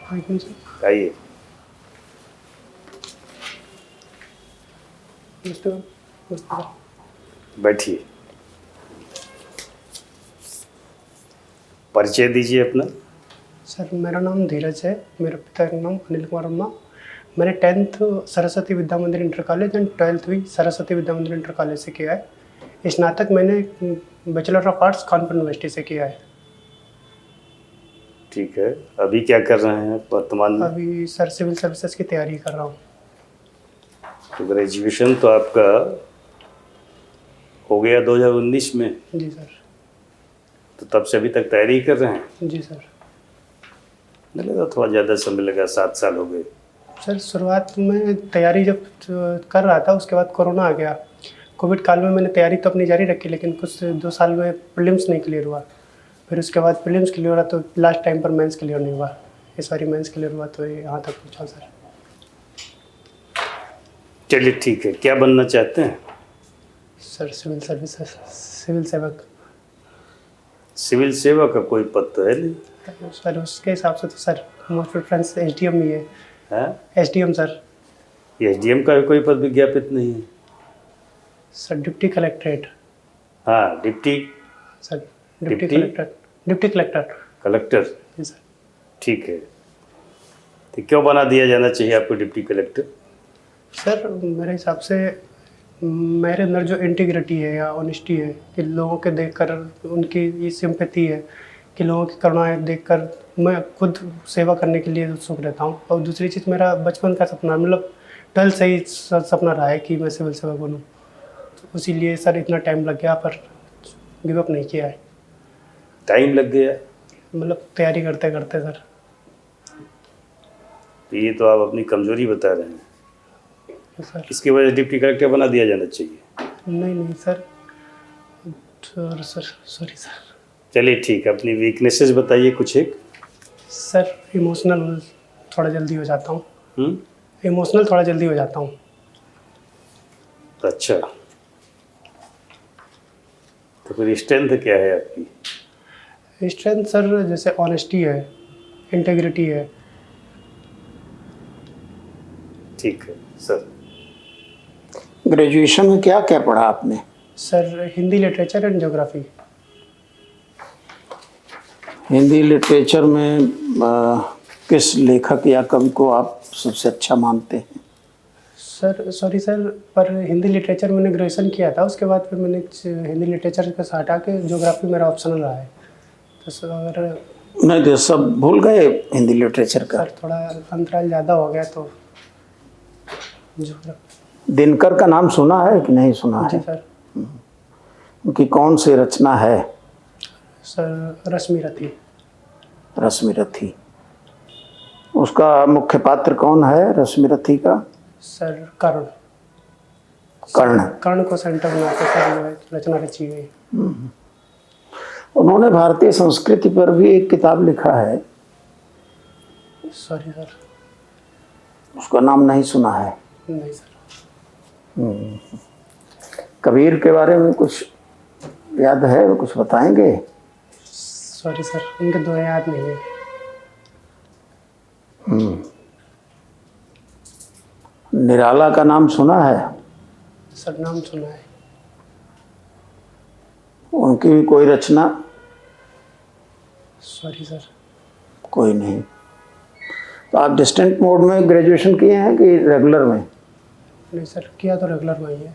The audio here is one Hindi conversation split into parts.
आइए। बैठिए। परिचय दीजिए अपना। सर मेरा नाम धीरज है, मेरे पिता का नाम अनिल कुमार वर्मा। मैंने 10th सरस्वती विद्या मंदिर इंटर कॉलेज एंड 12th भी सरस्वती विद्या मंदिर इंटर कॉलेज से किया है। स्नातक मैंने bachelor of arts Kanpur university से किया है। ठीक है, अभी क्या कर रहे हैं वर्तमान में? अभी सर सिविल सर्विसेज की तैयारी कर रहा हूँ। तो ग्रेजुएशन तो आपका हो गया 2019 में? जी सर। तो तब से अभी तक तैयारी कर रहे हैं? जी सर। नहीं लगा थोड़ा ज़्यादा समय लगा, 7 साल हो गए? सर शुरुआत में तैयारी जब कर रहा था उसके बाद कोरोना आ गया। कोविड काल में मैंने तैयारी तो अपनी जारी रखी, लेकिन कुछ 2 साल में प्रीलिम्स नहीं क्लियर हुआ। फिर उसके बाद प्रीलिम्स क्लियर हुआ तो लास्ट टाइम पर मेंस क्लियर नहीं हुआ। इस बारी मेंस क्लियर हुआ तो यहाँ तक पहुँचा सर। चलिए ठीक है, क्या बनना चाहते हैं? सर सिविल सर्विसेज, सिविल सेवक। सिविल सेवा का कोई पद तो है नहीं? सर उसके हिसाब से तो सर मोस्ट प्रेफरेंस SDM ही है। हाँ? SDM sir. SDM का भी कोई पद विज्ञापित नहीं है? Sir deputy collectorate. हाँ, deputy. Sir deputy collector. Deputy collector. Collector. जी सर। ठीक है, तो क्यों बना दिया जाना चाहिए आपको डिप्टी कलेक्टर? सर मेरे हिसाब से मेरे अंदर जो इंटीग्रिटी है या ऑनेस्टी है कि लोगों के देखकर उनकी ये सिंपैथी है कि लोगों की करुणाएं देखकर मैं खुद सेवा करने के लिए उत्सुक रहता हूँ। और दूसरी चीज़ मेरा बचपन का सपना, मतलब 12 से ही सपना रहा है कि मैं सिविल सेवक बनूँ। तो इसीलिए सर इतना टाइम लग गया, पर गिव अप नहीं किया है। टाइम लग गया? मतलब तैयारी करते करते सर। तो ये तो आप अपनी कमजोरी बता रहे हैं। सर इसकी वजह से डिप्टी कलेक्टर बना दिया जाना चाहिए? नहीं सर, सॉरी सर। चलिए ठीक है, अपनी वीकनेसेस बताइए कुछ एक। सर इमोशनल थोड़ा जल्दी हो जाता हूँ। इमोशनल थोड़ा जल्दी हो जाता हूँ। अच्छा, तो फिर स्ट्रेंथ क्या है आपकी? स्ट्रेंथ सर जैसे ऑनेस्टी है, इंटेग्रिटी है। ठीक है सर। ग्रेजुएशन में क्या क्या पढ़ा आपने? Sir Hindi literature and geography. Hindi literature में किस लेखक या कवि को आप सबसे अच्छा मानते हैं? सर सॉरी सर, पर हिंदी लिटरेचर मैंने ग्रेजुएशन किया था, उसके बाद फिर मैंने हिंदी लिटरेचर के साथ हटा के ज्योग्राफी मेरा ऑप्शनल रहा है। तो सर अगर नहीं तो सब भूल गए हिंदी लिटरेचर का? सर थोड़ा अंतराल ज़्यादा हो गया तो ज्योग्राफी। दिनकर का नाम सुना है कि नहीं सुना जी है? सर। उनकी कौन सी रचना है? सर रश्मि रथी। रश्मि रथी। उसका मुख्य पात्र कौन है रश्मि रथी का? सर कर्ण। कर्ण। कर्ण को सेंटर बनाकर सर रचना रची गई। उन्होंने भारतीय संस्कृति पर भी एक किताब लिखा है। Sorry sir. उसका नाम नहीं सुना है? नहीं सर। कबीर के बारे में कुछ याद है, कुछ बताएंगे? सॉरी सर, उनके दो याद नहीं है। निराला का नाम सुना है? सर नाम सुना है। उनकी भी कोई रचना? Sorry sir. कोई नहीं। तो आप डिस्टेंट मोड में ग्रेजुएशन किए हैं कि रेगुलर में? नहीं सर, किया तो रेगुलर में ही है।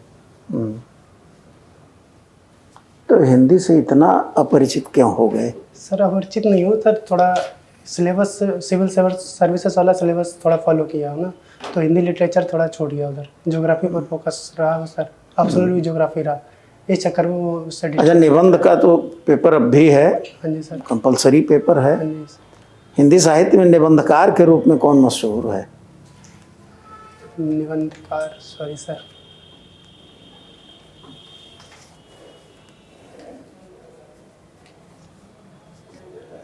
तो हिंदी से इतना अपरिचित क्यों हो गए? सर अपरिचित नहीं हो सर, थोड़ा सिलेबस सिविल सर्विसेज वाला सिलेबस थोड़ा फॉलो किया हो ना, तो हिंदी लिटरेचर थोड़ा छोड़ गया उधर। ज्योग्राफी पर फोकस रहा हो सर, ऑप्शनल भी ज्योग्राफी रहा, इस चक्कर में वो स्टडी। अच्छा, निबंध का तो पेपर अब भी है? हाँ जी सर। कंपलसरी पेपर है? हाँ जी। हिंदी साहित्य में निबंधकार के रूप में कौन मशहूर है? निबंधकार, सॉरी सर।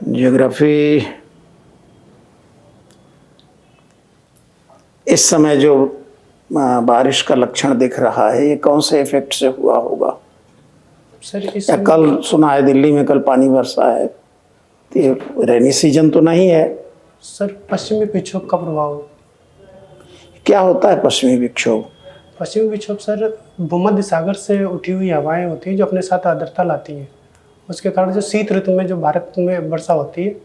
ज्योग्राफी इस समय जो बारिश का लक्षण दिख रहा है, ये कौन से इफेक्ट से हुआ होगा? सर इस या कल सुना है दिल्ली में कल पानी बरसा है, तो ये रेनी सीजन तो नहीं है? सर पश्चिमी विक्षोभ का प्रभाव। क्या होता है पश्चिमी विक्षोभ? पश्चिमी विक्षोभ सर भूमध्य सागर से उठी हुई हवाएं होती हैं जो अपने साथ आर्द्रता लाती हैं। उसके कारण जो शीत ऋतु में जो भारत में वर्षा होती है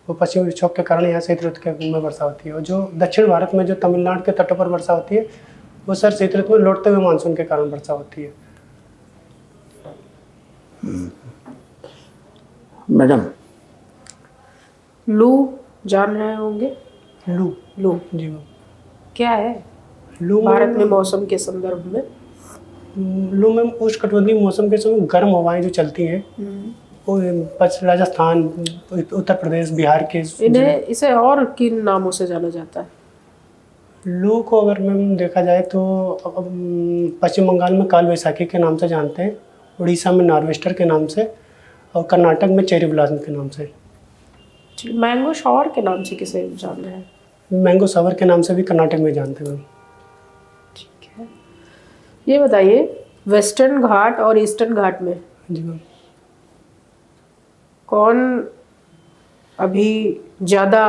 वो पश्चिमी विक्षोभ के कारण यहाँ शीत ऋतु के में वर्षा होती है। और जो दक्षिण भारत में जो तमिलनाडु के तटों पर वर्षा होती है वो सर शीत ऋतु में लौटते हुए मानसून के कारण वर्षा होती है। मैडम, लू जान रहे होंगे। लू। लू जी मैम। क्या है लू भारत में मौसम के संदर्भ में? लू में उष्णकटिबंधीय मौसम के समय गर्म हवाएं जो चलती हैं वो राजस्थान, उत्तर प्रदेश, बिहार के इसे और किन नामों से जाना जाता है? लू को अगर मैम देखा जाए तो पश्चिम बंगाल में काल वैसाखी के नाम से जानते हैं, उड़ीसा में नॉर्वेस्टर के नाम से, और कर्नाटक में चेरी ब्लॉसम के नाम से। मैंगो शॉवर के नाम से किसे जान रहे हैं? मैंगो सावर के नाम से भी कर्नाटक में जानते हैं मैम। ठीक है, ये बताइए वेस्टर्न घाट और ईस्टर्न घाट में जी मैम। कौन अभी ज़्यादा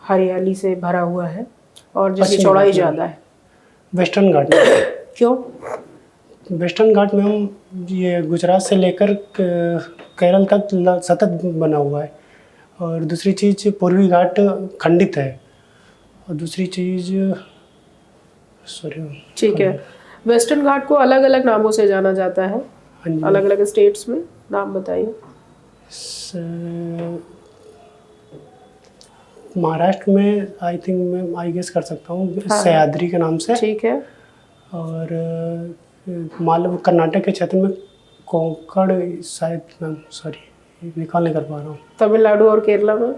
हरियाली से भरा हुआ है और जिसकी पश्चिम चौड़ाई घाट में। ज़्यादा है? वेस्टर्न घाट में। क्यों? वेस्टर्न घाट में हम ये गुजरात से लेकर केरल तक सतत बना हुआ है। और दूसरी चीज़ पूर्वी घाट खंडित है। और दूसरी चीज़ सॉरी। ठीक है, वेस्टर्न घाट को अलग अलग नामों से जाना जाता है, हाँ जी। अलग अलग स्टेट्स में। नाम बताइए। महाराष्ट्र में आई थिंक मैं आई गेस कर सकता हूँ सह्याद्री के नाम से। ठीक है। और मालव कर्नाटक के क्षेत्र में कोंकण शायद मैम, सॉरी रिकॉल नहीं कर पा रहा हूँ। तमिलनाडु और केरला में?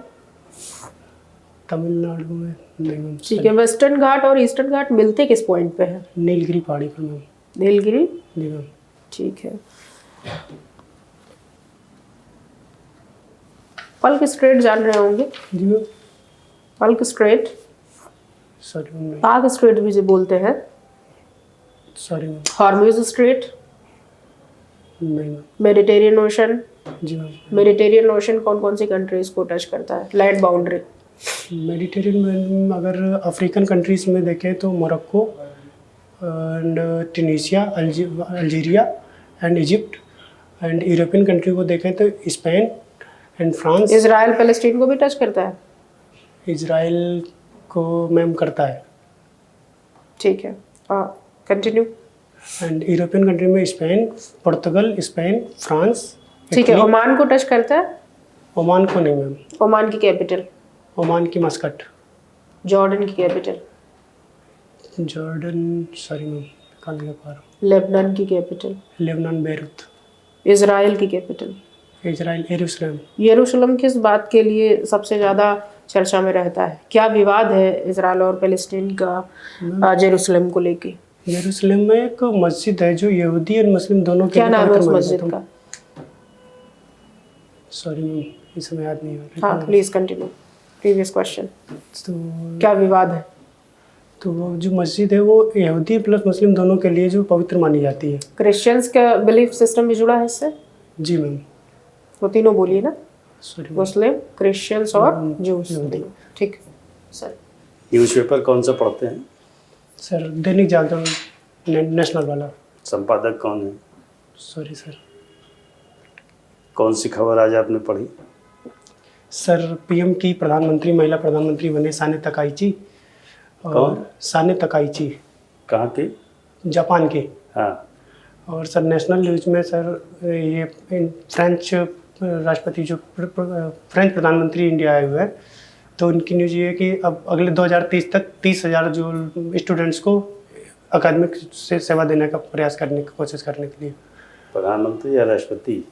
तमिलनाडु में नहीं मैम। ठीक है, वेस्टर्न घाट और ईस्टर्न घाट मिलते किस पॉइंट पे हैं? नीलगिरी पहाड़ी पर मैम। नीलगिरी। जी मैम। ठीक है। पल्क स्ट्रेट जान रहे होंगे। जी ma'am. Palk strait, sorry ma'am. Palk strait भी जो बोलते हैं, सॉरी मैम। हॉर्मुज स्ट्रेट, नहीं मैम। Mediterranean ocean. जी मैम। मेडिटेरियन ओशन कौन कौन सी कंट्रीज को टच करता है? Land boundary. मेडिटेरियन में अगर अफ्रीकन कंट्रीज में देखें तो Morocco and Tunisia, Algeria and Egypt. And European country को देखें तो Spain and France. Israel Palestine को भी टच करता है? इजराइल को मैम करता है। ठीक है, कंटिन्यू। एंड यूरोपियन कंट्री में स्पेन, पुर्तगाल, स्पेन, फ्रांस। ठीक है, ओमान को टच करता है? ओमान को नहीं मैम। ओमान की कैपिटल? ओमान की मस्कट। जॉर्डन की कैपिटल? जॉर्डन सॉरी मैम कहाँ नहीं पा रहा हूँ। लेबनान की कैपिटल? Lebanon Beirut. इजराइल की कैपिटल? इजराइल यरूशलेम। यरूशलेम किस बात के लिए सबसे ज़्यादा चर्चा में रहता है? क्या विवाद है इजराइल और पैलेस्टीन का यरूशलेम को लेके? यरूशलेम में एक मस्जिद है जो यहूदी और मुस्लिम दोनों के क्या लिए नाम है उस पवित्र मानी मस्जिद जाती है। का? सॉरी मैम इस समय याद नहीं आ रहा। हाँ, प्लीज कंटिन्यू। Previous question. तो क्या विवाद है? तो वो जो मस्जिद है वो यहूदी प्लस मुस्लिम दोनों के लिए जो पवित्र मानी जाती है। क्रिश्चियंस का बिलीफ सिस्टम भी जुड़ा है इससे? जी मैम। वो तीनों बोलिए ना, सॉरी मैम। मुस्लिम, क्रिश्चियंस और जूस। ठीक सर। न्यूज़पेपर कौन सा पढ़ते हैं? सर दैनिक जागरण नेशनल वाला। संपादक कौन है? Sorry sir. कौन सी खबर आज आपने पढ़ी? सर पीएम की प्रधानमंत्री, महिला प्रधानमंत्री बने साने तकाइची। कौन? और साने तकाइची कहाँ की? जापान की। हाँ। और सर नेशनल न्यूज़ में सर ये फ्रेंच राष्ट्रपति जो फ्रेंच प्रधानमंत्री इंडिया आए हुए हैं तो उनकी न्यूज़ ये है कि अब अगले 2030 तक 30,000 जो स्टूडेंट्स को अकादमिक से सेवा देने का प्रयास करने की कोशिश करने के लिए। प्रधानमंत्री या राष्ट्रपति?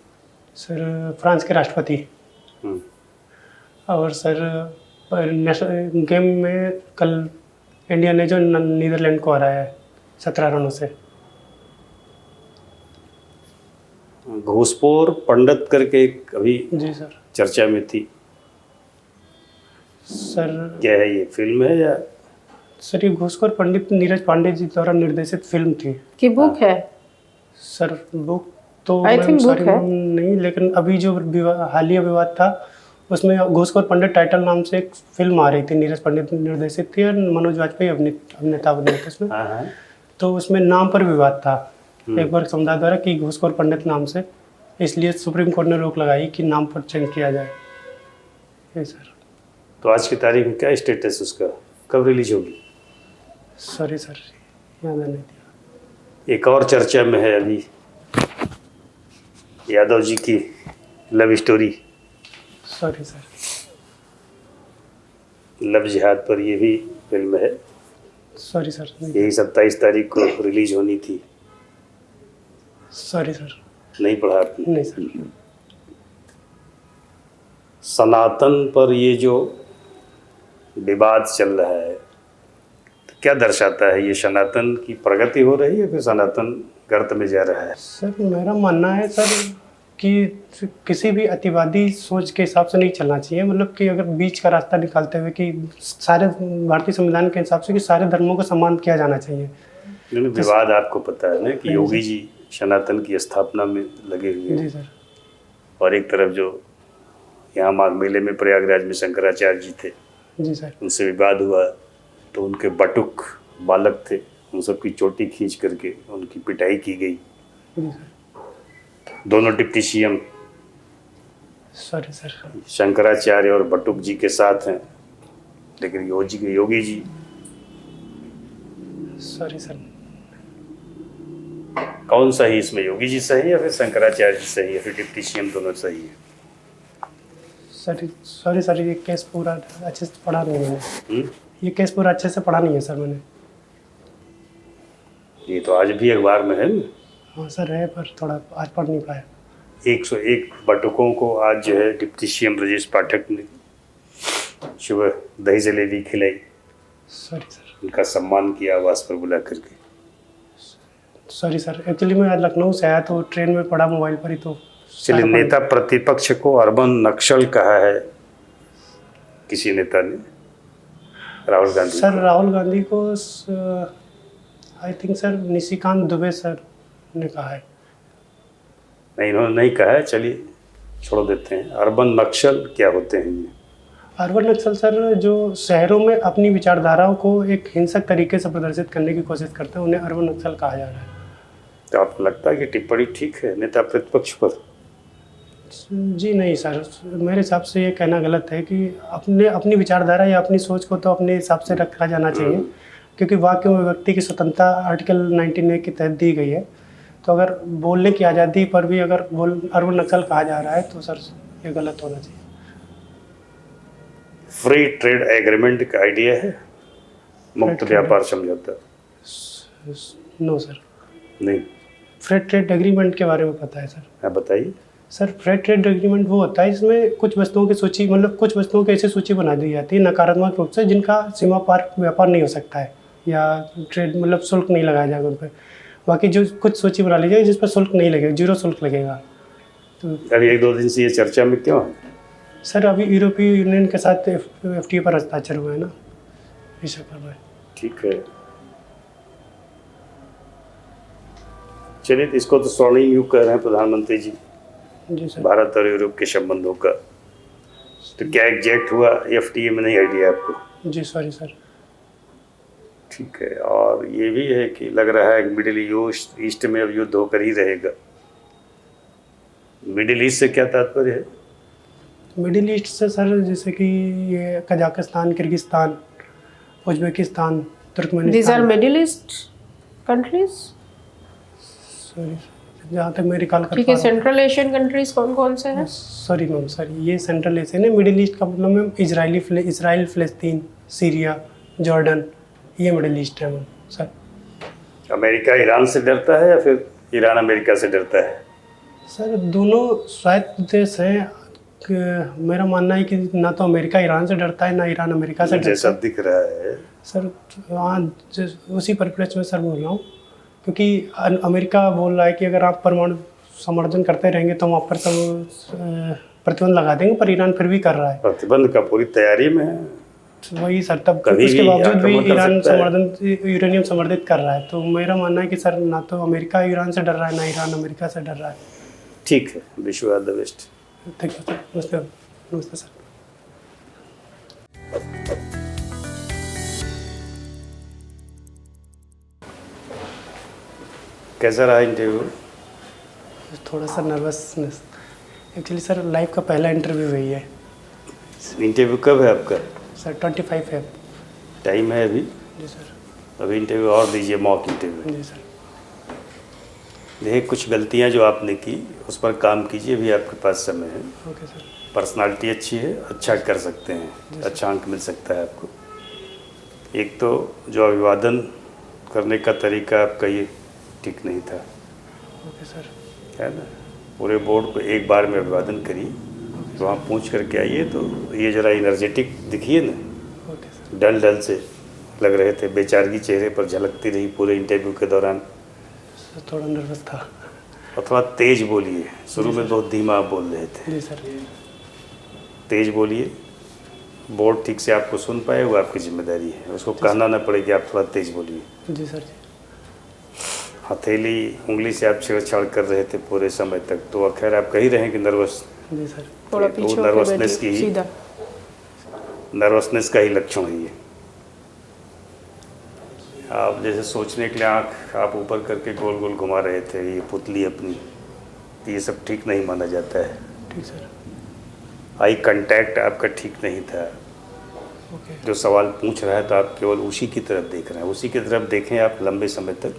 सर फ्रांस के राष्ट्रपति। हम्म। और सर नेशनल गेम में कल इंडिया ने जो नीदरलैंड को हराया है 17 रनों से। घोषपोर पंडित करके एक अभी जी सर। चर्चा में थी, सर क्या है ये, फिल्म है या? सर ये घोषखोर पंडित नीरज पांडे जी द्वारा निर्देशित फिल्म थी। की बुक है? सर बुक तो I ma'am think book sorry है। मैम नहीं, लेकिन अभी जो हालिया विवाद था उसमें घूसखोर पंडित टाइटल नाम से एक फिल्म आ रही थी, नीरज पंडित निर्देशित थी और मनोज वाजपेयी अभिनेता बने थे उसमें। हाँ हाँ। तो उसमें नाम पर विवाद था एक वर्ग समुदाय द्वारा कि घूसखोर पंडित नाम से, इसलिए सुप्रीम कोर्ट ने रोक लगाई कि नाम पर चेंज किया जाए। ये सर। तो आज की तारीख में क्या स्टेटस उसका, कब रिलीज होगी? सॉरी सर, याद नहीं दिया। एक और चर्चा में है अभी यादव जी की love story, sorry sir. Love जिहाद पर ये भी फिल्म है, सॉरी सर। यही 27 तारीख को रिलीज होनी थी। Sorry sir. नहीं पढ़ा आपने? नहीं सर। सनातन पर ये जो विवाद चल रहा है तो क्या दर्शाता है? ये सनातन की प्रगति हो रही है, फिर सनातन गर्त में जा रहा है? सर मेरा मानना है सर कि किसी भी अतिवादी सोच के हिसाब से नहीं चलना चाहिए। मतलब कि अगर बीच का रास्ता निकालते हुए कि सारे भारतीय संविधान के हिसाब से कि सारे धर्मों को सम्मान किया जाना चाहिए। लेकिन विवाद आपको पता है ना कि योगी जी सनातन की स्थापना में लगे हुए हैं, जी सर। और एक तरफ जो यहाँ माघ मेले में प्रयागराज में शंकराचार्य जी थे, जी सर। उनसे विवाद हुआ तो उनके बटुक बालक थे, उन सबकी चोटी खींच करके उनकी पिटाई की गई। जी सर। दोनों deputy CM sorry sir. Shankaracharya और बटुक जी के साथ हैं, लेकिन योगी जी सॉरी सर। कौन सही इसमें, योगी जी सही या फिर शंकराचार्य जी सही या फिर डिप्टी सीएम दोनों सही है? सॉरी सर, ये केस पूरा अच्छे से पढ़ा नहीं है मैंने। ये केस पूरा अच्छे से पढ़ा नहीं है सर मैंने। ये तो आज भी अखबार में है ना। हाँ सर है, पर थोड़ा आज पढ़ नहीं पाया। 101 बटुकों को आज जो है डिप्टी सीएम ब्रजेश पाठक ने सुबह दही जलेबी खिलाई, सॉरी सर। उनका सम्मान किया आवास पर बुला करके। सॉरी सर, एक्चुअली मैं आज लखनऊ से आया तो ट्रेन में पढ़ा मोबाइल पर ही, तो चलिए, नेता प्रतिपक्ष को अर्बन नक्सल कहा है किसी नेता ने, राहुल गांधी। सर राहुल गांधी को I think sir Nishikant Dubey sir ने कहा है। नहीं, इन्होंने नहीं कहा है, चलिए छोड़ देते हैं। अर्बन नक्सल क्या होते हैं ये? अर्बन नक्सल सर जो शहरों में अपनी विचारधाराओं को एक हिंसक तरीके से प्रदर्शित करने की कोशिश करते हैं, उन्हें अर्बन नक्सल कहा जा रहा है। तो आपको लगता है कि टिप्पणी ठीक है नेता प्रतिपक्ष पर? जी नहीं सर, मेरे हिसाब से ये कहना गलत है कि अपनी विचारधारा या अपनी सोच को तो अपने हिसाब से रखा जाना चाहिए, क्योंकि वाक्य में व्यक्ति की स्वतंत्रता आर्टिकल 19A के तहत दी गई है। तो अगर बोलने की आज़ादी पर भी अगर अर्बन नक्सल कहा जा रहा है तो सर ये गलत होना चाहिए। फ्री ट्रेड एग्रीमेंट का आइडिया है, मुक्त व्यापार समझौता? नो सर, नहीं। फ्री ट्रेड एग्रीमेंट के बारे में पता है सर? आप बताइए। सर फ्री ट्रेड एग्रीमेंट वो होता है इसमें कुछ वस्तुओं की सूची, मतलब कुछ वस्तुओं की ऐसी सूची बना दी जाती है नकारात्मक रूप से जिनका सीमा पार व्यापार नहीं हो सकता है या ट्रेड मतलब शुल्क नहीं लगाया जाएगा उन पर। बाकी जो कुछ सूची बना ली जाएगी जिस पर शुल्क नहीं लगेगा, जीरो शुल्क लगेगा। तो अभी 1-2 दिन से ये चर्चा में क्यों है? सर अभी यूरोपीय यूनियन के साथ FTA पर हस्ताक्षर हुआ है ना, इस पर है। ठीक है, चलिए, तो इसको तो स्वर्णिम युग कह रहे हैं प्रधानमंत्री जी, जी सर। भारत और यूरोप के संबंधों का। तो क्या एग्जैक्ट हुआ FTA में, नहीं आइडिया आपको? जी सॉरी सर। ठीक है, और ये भी है कि लग रहा है कि मिडिल ईस्ट में अब युद्ध होकर ही रहेगा। मिडिल ईस्ट से क्या तात्पर्य है? मिडिल ईस्ट से सर जैसे कि ये Kazakhstan, Kyrgyzstan, Uzbekistan, These are Turkmenistan. Middle East countries? Sorry, जहाँ तक मैं रिकॉल कर ठीक पा है, रहा हूँ। सेंट्रल एशियन कंट्रीज कौन कौन से हैं? सॉरी मैम, सॉरी ये सेंट्रल एशियन है। मिडिल ईस्ट का मतलब मैम इसराइल, फ़लस्तीन, सीरिया, जॉर्डन, ये मिडिल ईस्ट है मैम सर। अमेरिका ईरान से डरता है या फिर ईरान अमेरिका से डरता है? सर दोनों स्वायत्त देश हैं। मेरा मानना है कि ना तो अमेरिका ईरान से डरता है ना ईरान अमेरिका से डरता जैसा है दिख रहा है सर। हाँ, उसी परिप्रेक्ष्य में सर बोल रहा हूँ, क्योंकि अमेरिका बोल रहा है कि अगर आप परमाणु समर्थन करते रहेंगे तो हम आप पर सब प्रतिबंध लगा देंगे, पर ईरान फिर भी कर रहा है। प्रतिबंध का पूरी तैयारी में है। तो वही सर, तब कभी उसके भी बावजूद भी आक्रमण कर ईरान सकता है। यूरेनियम समर्थित कर रहा है। तो मेरा मानना है कि सर ना तो अमेरिका ईरान से डर रहा है ना ईरान अमेरिका से डर रहा है। ठीक है, wish you all the best. Thank you sir. नमस्ते सर। कैसा रहा इंटरव्यू? थोड़ा सा नर्वसनेस। एक्चुअली सर लाइफ का पहला इंटरव्यू वही है इंटरव्यू कब है आपका? सर। 25 है। टाइम है अभी? जी सर। अभी इंटरव्यू और दीजिए, मॉक इंटरव्यू। जी सर। देखिए कुछ गलतियां जो आपने की उस पर काम कीजिए, अभी आपके पास समय है। Okay sir. पर्सनालिटी अच्छी है, अच्छा कर सकते हैं, अच्छा अंक मिल सकता है आपको। एक तो जो अभिवादन करने का तरीका आपका ये ठीक नहीं था, ओके सर। है ना। पूरे बोर्ड को एक बार में अभिवादन करिए, तो वहाँ पूछ करके आइए, तो ये ज़रा एनर्जेटिक दिखिए ना। Okay sir. डल डल से लग रहे थे, बेचारगी चेहरे पर झलकती रही पूरे इंटरव्यू के दौरान। सर थोड़ा नर्वस था। अथवा तेज बोलिए, शुरू में बहुत धीमा आप बोल रहे थे, जी सर। तेज बोलिए, बोर्ड ठीक से आपको सुन पाए वो आपकी जिम्मेदारी है, उसको कहना ना पड़े कि आप थोड़ा तेज बोलिए। जी सर। जी हथेली उंगली से आप छेड़छाड़ कर रहे थे पूरे समय तक, तो खैर आप कह रहे हैं कि नर्वस, जी सर। थोड़ा तो पीछे होके नर्वसनेस की बैठिए, ही सीधा। नर्वसनेस का ही लक्षण है ये। आप जैसे सोचने के लिए आँख आप ऊपर करके गोल गोल घुमा रहे थे, ये पुतली अपनी, ये सब ठीक नहीं माना जाता है। ठीक सर। आई कांटेक्ट आपका ठीक नहीं था। ओके। जो सवाल पूछ रहा है तो आप केवल उसी की तरफ देख रहे हैं, उसी की तरफ देखें आप लंबे समय तक,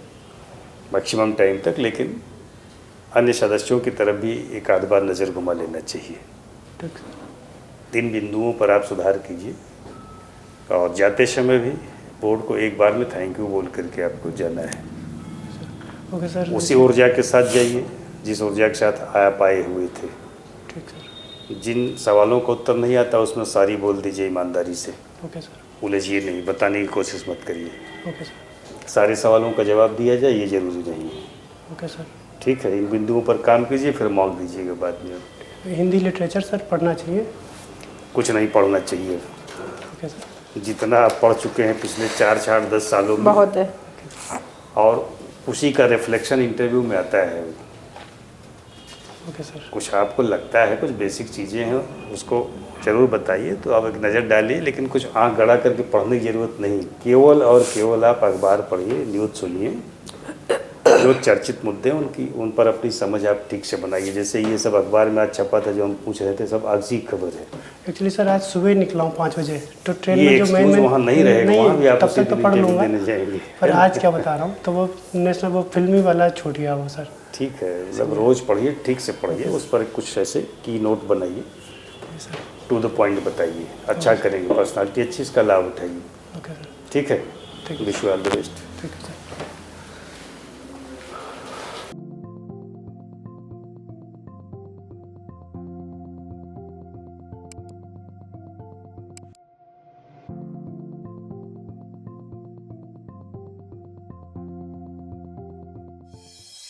मैक्सिमम टाइम तक, लेकिन अन्य सदस्यों की तरफ भी एक आध बार नज़र घुमा लेना चाहिए। ठीक सर। 3 बिंदुओं पर आप सुधार कीजिए, और जाते समय भी बोर्ड को एक बार में थैंक यू बोल करके आपको जाना है। Okay sir. उसी ऊर्जा के साथ जाइए जिस ऊर्जा के साथ आप आए हुए थे। ठीक सर। जिन सवालों का उत्तर नहीं आता उसमें सारी बोल दीजिए ईमानदारी से, ओके सर। उलझिए नहीं, बताने की कोशिश मत करिए। Okay sir. सारे सवालों का जवाब दिया जाए ये ज़रूरी नहीं है। Okay sir. ठीक है, इन बिंदुओं पर काम कीजिए, फिर मॉक दीजिएगा बाद में। हिंदी लिटरेचर सर पढ़ना चाहिए? कुछ नहीं पढ़ना चाहिए, ओके सर। जितना आप पढ़ चुके हैं पिछले 4-10 सालों में, बहुत है। और उसी का रिफ्लेक्शन इंटरव्यू में आता है। Okay sir. कुछ आपको लगता है कुछ बेसिक चीज़ें हैं उसको ज़रूर बताइए, तो आप एक नज़र डालिए, लेकिन कुछ आँख गड़ा करके पढ़ने की ज़रूरत नहीं। केवल और केवल आप अखबार पढ़िए, न्यूज़ सुनिए, जो चर्चित मुद्दे हैं उन पर अपनी समझ आप ठीक से बनाइए। जैसे ये सब अखबार में आज छपा था जो हम पूछ रहे थे, सब आगसी खबर है। एक्चुअली सर आज सुबह ही निकला हूँ 5 बजे, तो ट्रेन ये में जो एक्सक्यूज वहाँ नहीं रहेगा, वहाँ भी आप तब उसी तक तो दिन पढ़ इंटरव्यू लूँगा, देने जाएंगे। पर आज क्या बता रहा हूँ, तो वो नेशनल वो फिल्मी वाला छूट गया वो सर। ठीक है, मतलब रोज़ पढ़िए, ठीक से पढ़िए, उस पर कुछ ऐसे की नोट बनाइए, टू द पॉइंट बताइए, अच्छा करेंगे, पर्सनालिटी अच्छी, इसका लाभ उठाइए। Okay sir. ठीक है, ठीक है। Wish you all the best. ठीक है सर।